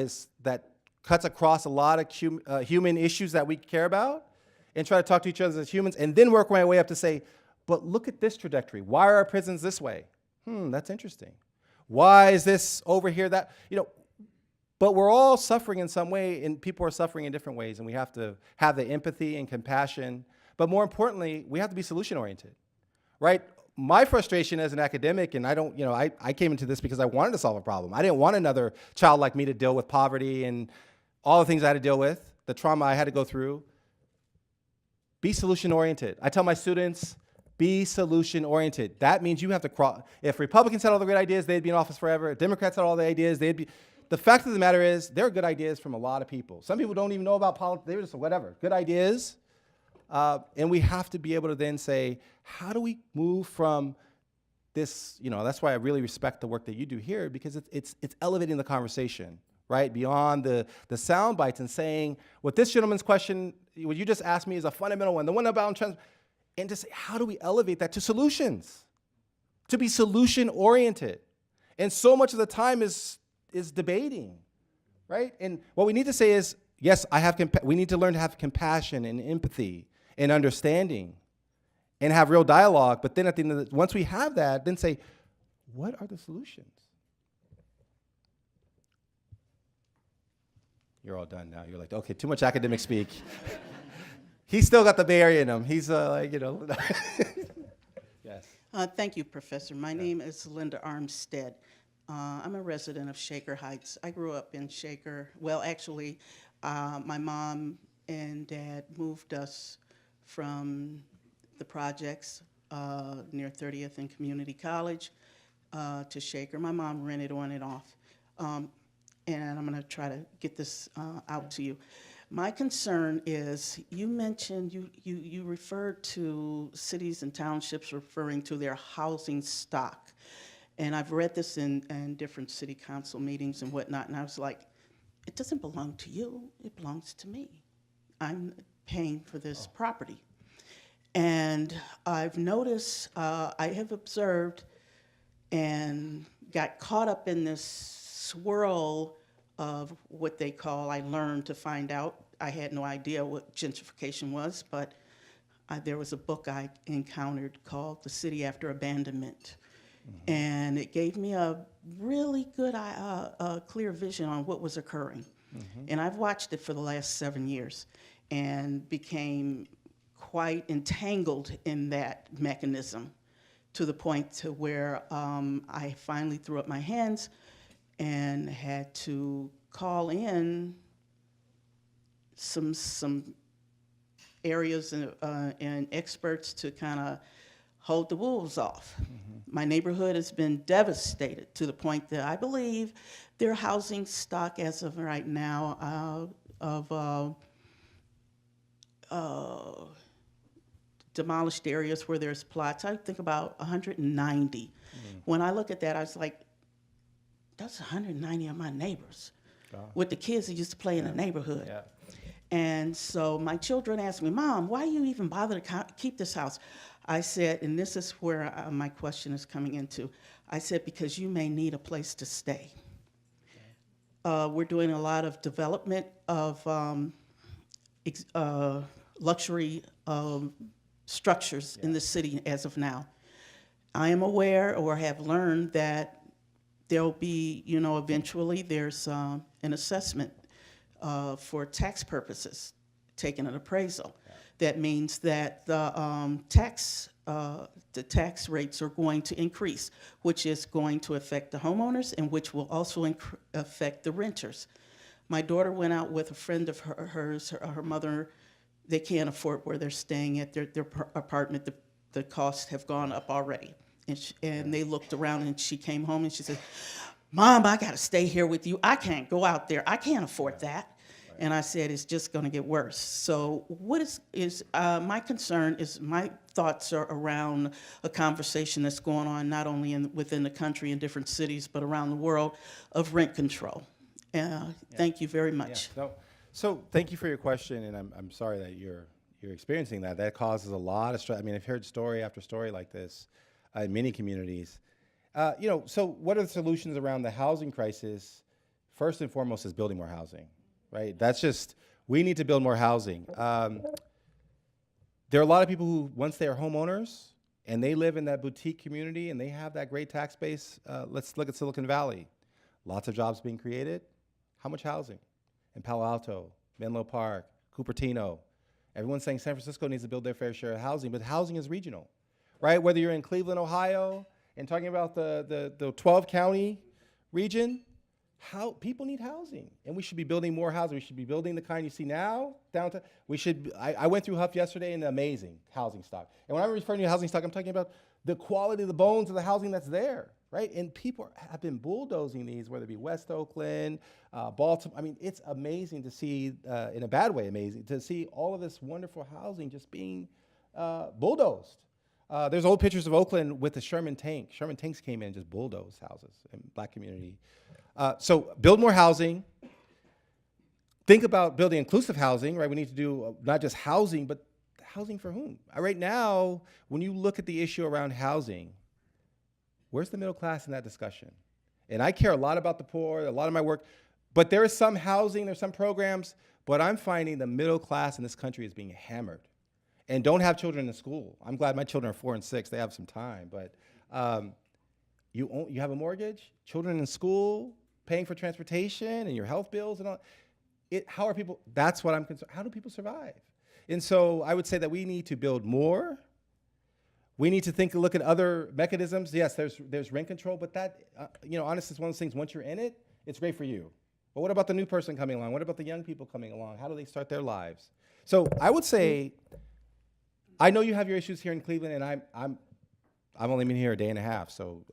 cuts across a lot of human issues that we care about, and try to talk to each other as humans, and then work my way up to say, but look at this trajectory. Why are our prisons this way? That's interesting. Why is this over here that, but we're all suffering in some way, and people are suffering in different ways, and we have to have the empathy and compassion. But more importantly, we have to be solution-oriented, right? My frustration as an academic, and I came into this because I wanted to solve a problem. I didn't want another child like me to deal with poverty and all the things I had to deal with, the trauma I had to go through. Be solution-oriented. I tell my students, be solution-oriented. That means you have to if Republicans had all the great ideas, they'd be in office forever. If Democrats had all the ideas, they'd be. The fact of the matter is, there are good ideas from a lot of people. Some people don't even know about politics. They're just whatever. Good ideas. And we have to be able to then say, how do we move from this, that's why I really respect the work that you do here, because it's elevating the conversation, right? Beyond the sound bites and saying, what this gentleman's question, what you just asked me is a fundamental one, the one about and to say, how do we elevate that to solutions? To be solution-oriented. And so much of the time is debating, right? And what we need to say is, yes, we need to learn to have compassion and empathy and understanding and have real dialogue, but then at the end of once we have that, then say, what are the solutions? You're all done now. You're like, okay, too much academic speak. He's still got the Bay Area in him. He's like, you know. Yes. Thank you, Professor. My name is Linda Armstead. I'm a resident of Shaker Heights. I grew up in Shaker. Well, actually, my mom and dad moved us from the projects near 30th and Community College to Shaker. My mom rented on and off. And I'm going to try to get this out to you. My concern is, you mentioned, you referred to cities and townships referring to their housing stock. And I've read this in different city council meetings and whatnot, and I was like, it doesn't belong to you, it belongs to me. I'm paying for this property. And I've noticed, I have observed and got caught up in this swirl of what they call, I learned to find out, I had no idea what gentrification was, but there was a book I encountered called The City After Abandonment. Mm-hmm. And it gave me a really good, clear vision on what was occurring. Mm-hmm. And I've watched it for the last 7 years and became quite entangled in that mechanism to the point to where I finally threw up my hands and had to call in some areas and experts to kind of hold the wolves off. Mm-hmm. My neighborhood has been devastated to the point that I believe their housing stock as of right now of demolished areas where there's plots, I think about 190. Mm-hmm. When I look at that, I was like, that's 190 of my neighbors with the kids that used to play in the neighborhood. Yeah. And so my children asked me, Mom, why do you even bother to keep this house? I said, and this is where my question is coming into, I said, because you may need a place to stay. We're doing a lot of development of luxury structures in the city as of now. I am aware or have learned that there'll be, eventually there's an assessment for tax purposes, taking an appraisal. Yeah. That means that the tax rates are going to increase, which is going to affect the homeowners and which will also affect the renters. My daughter went out with a friend of hers, her mother. They can't afford where they're staying at their apartment. The costs have gone up already. And they looked around and she came home and she said, Mom, I got to stay here with you. I can't go out there. I can't afford that. Right. And I said, it's just going to get worse. So what is my concern is my thoughts are around a conversation that's going on not only within the country in different cities, but around the world of rent control. Thank you very much. Yeah. So thank you for your question, and I'm sorry that you're experiencing that. That causes a lot of stress. I mean, I've heard story after story like this in many communities. So what are the solutions around the housing crisis? First and foremost is building more housing, right? We need to build more housing. There are a lot of people who, once they are homeowners and they live in that boutique community and they have that great tax base, let's look at Silicon Valley. Lots of jobs being created. How much housing? In Palo Alto, Menlo Park, Cupertino. Everyone's saying San Francisco needs to build their fair share of housing, but housing is regional, right? Whether you're in Cleveland, Ohio, and talking about the 12-county region, how people need housing, and we should be building more housing. We should be building the kind you see now downtown. I went through Huff yesterday, and amazing housing stock. And when I'm referring to housing stock, I'm talking about the quality, the bones of the housing that's there, right? And people have been bulldozing these, whether it be West Oakland, Baltimore. I mean, it's amazing to see, in a bad way, amazing to see all of this wonderful housing just being bulldozed. There's old pictures of Oakland with the Sherman tank. Sherman tanks came in and just bulldozed houses in black community. So build more housing. Think about building inclusive housing, right? We need to do not just housing, but housing for whom? Right now, when you look at the issue around housing, where's the middle class in that discussion? And I care a lot about the poor, a lot of my work, but there is some housing, there's some programs, but I'm finding the middle class in this country is being hammered. And don't have children in school. I'm glad my children are 4 and 6, they have some time, but you have a mortgage, children in school, paying for transportation and your health bills and all. How are people, that's what I'm concerned, how do people survive? And so I would say that we need to build more. We need to look at other mechanisms. Yes, there's rent control, but that, honestly, it's one of those things, once you're in it, it's great for you. But what about the new person coming along? What about the young people coming along? How do they start their lives? So I would say, I know you have your issues here in Cleveland, and I've only been here a day and a half, so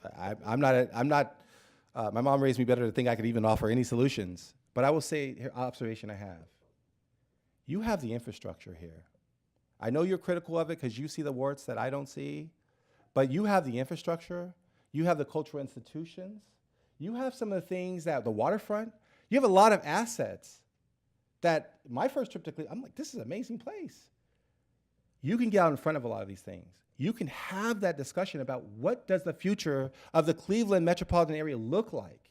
my mom raised me better to think I could even offer any solutions. But I will say, here, observation I have. You have the infrastructure here. I know you're critical of it because you see the warts that I don't see, but you have the infrastructure, you have the cultural institutions, you have some of the things that, the waterfront, you have a lot of assets that my first trip to Cleveland, I'm like, this is an amazing place. You can get out in front of a lot of these things. You can have that discussion about what does the future of the Cleveland metropolitan area look like,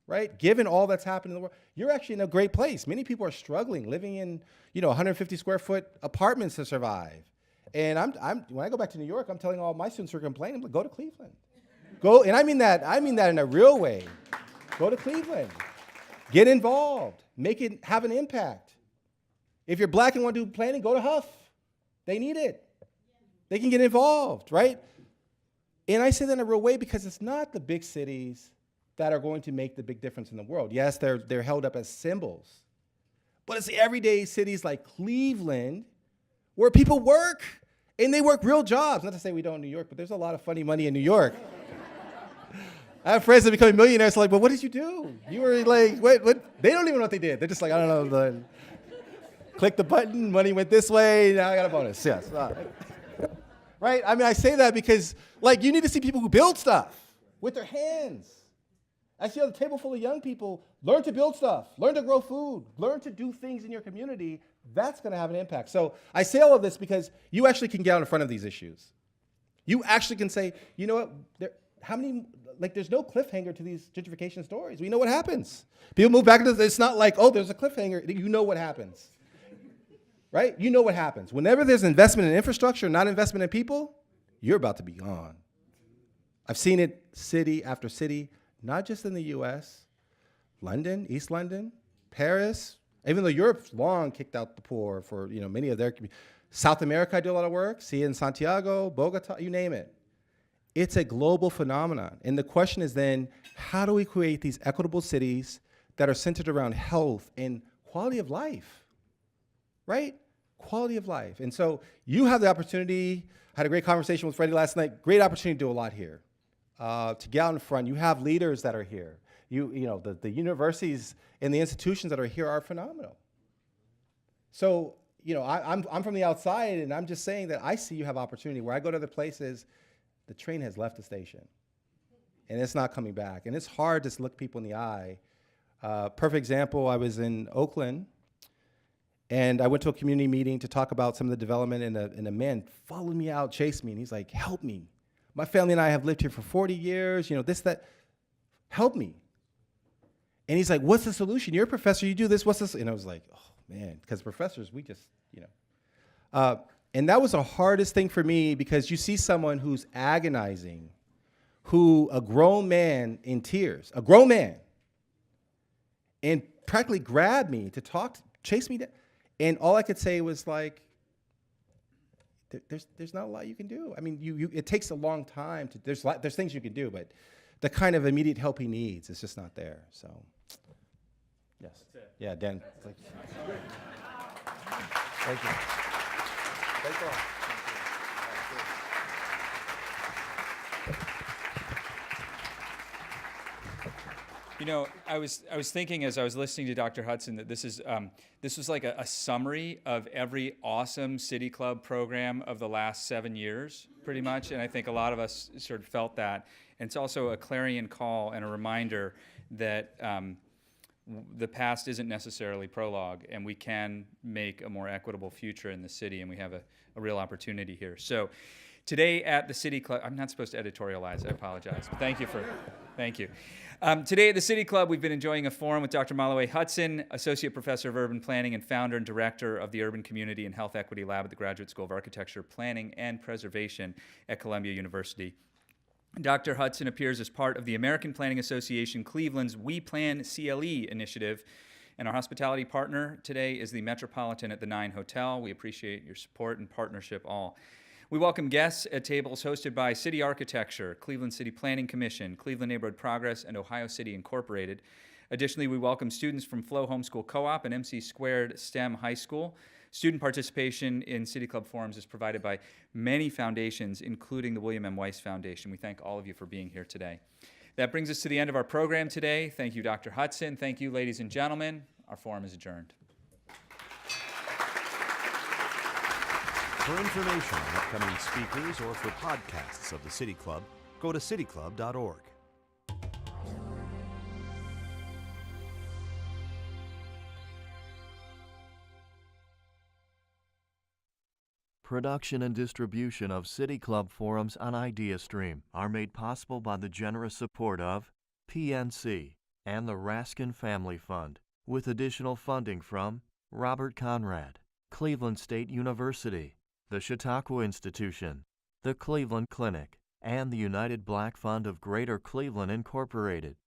right? Given all that's happened in the world, you're actually in a great place. Many people are struggling, living in 150 square foot apartments to survive. And when I go back to New York, I'm telling all my students who are complaining, I'm like, go to Cleveland. Go, and I mean that in a real way. Go to Cleveland. Get involved. Have an impact. If you're black and want to do planning, go to Huff. They need it. They can get involved, right? And I say that in a real way because it's not the big cities that are going to make the big difference in the world. Yes, they're held up as symbols, but it's the everyday cities like Cleveland where people work, and they work real jobs. Not to say we don't in New York, but there's a lot of funny money in New York. I have friends that become millionaires, so like, but what did you do? You were like, what? They don't even know what they did. They're just like, I don't know, click the button, money went this way, now I got a bonus, yes. Right, I mean, I say that because, you need to see people who build stuff with their hands. I see a table full of young people, learn to build stuff, learn to grow food, learn to do things in your community. That's gonna have an impact. So I say all of this because you actually can get out in front of these issues. You actually can say, you know what, there's no cliffhanger to these gentrification stories. We know what happens. People move back into, it's not like, oh, there's a cliffhanger, you know what happens. Right, you know what happens. Whenever there's investment in infrastructure, not investment in people, you're about to be gone. I've seen it city after city, not just in the US, London, East London, Paris, even though Europe's long kicked out the poor for many of their communities. South America, I do a lot of work, see it in Santiago, Bogota, you name it. It's a global phenomenon. And the question is then, how do we create these equitable cities that are centered around health and quality of life, right? Quality of life. And so you have the opportunity, I had a great conversation with Freddie last night, great opportunity to do a lot here. To get out in front, you have leaders that are here. The universities and the institutions that are here are phenomenal. So, I'm from the outside, and I'm just saying that I see you have opportunity. Where I go to other places, the train has left the station, and it's not coming back. And it's hard to look people in the eye. Perfect example, I was in Oakland, and I went to a community meeting to talk about some of the development, and a man followed me out, chased me, and he's like, help me. My family and I have lived here for 40 years, this, that, help me. And he's like, what's the solution? You're a professor, you do this, what's this? And I was like, oh man, because professors, we just, and that was the hardest thing for me because you see someone who's agonizing, a grown man in tears, a grown man, and practically grabbed me to talk, chase me down. And all I could say was like, there's not a lot you can do. I mean, it takes a long time to, there's things you can do, but the kind of immediate help he needs is just not there. So, yes. Yeah, Dan. Thank you. Thank you. Thank you all. You know, I was thinking as I was listening to Dr. Hutson that this was like a summary of every awesome City Club program of the last 7 years, pretty much, and I think a lot of us sort of felt that. And it's also a clarion call and a reminder that the past isn't necessarily prologue, and we can make a more equitable future in the city, and we have a real opportunity here. So today at the City Club, I'm not supposed to editorialize, I apologize. But thank you. Today at the City Club, we've been enjoying a forum with Dr. Malo A. Hutson, Associate Professor of Urban Planning and Founder and Director of the Urban Community and Health Equity Lab at the Graduate School of Architecture, Planning, and Preservation at Columbia University. Dr. Hutson appears as part of the American Planning Association Cleveland's We Plan CLE initiative, and our hospitality partner today is the Metropolitan at the 9 Hotel. We appreciate your support and partnership all. We welcome guests at tables hosted by City Architecture, Cleveland City Planning Commission, Cleveland Neighborhood Progress, and Ohio City Incorporated. Additionally, we welcome students from Flow Homeschool Co-op and MC Squared STEM High School. Student participation in City Club forums is provided by many foundations, including the William M. Weiss Foundation. We thank all of you for being here today. That brings us to the end of our program today. Thank you, Dr. Hutson. Thank you, ladies and gentlemen. Our forum is adjourned. For information on upcoming speakers or for podcasts of the City Club, go to cityclub.org. Production and distribution of City Club forums on IdeaStream are made possible by the generous support of PNC and the Raskin Family Fund, with additional funding from Robert Conrad, Cleveland State University, the Chautauqua Institution, the Cleveland Clinic, and the United Black Fund of Greater Cleveland Incorporated.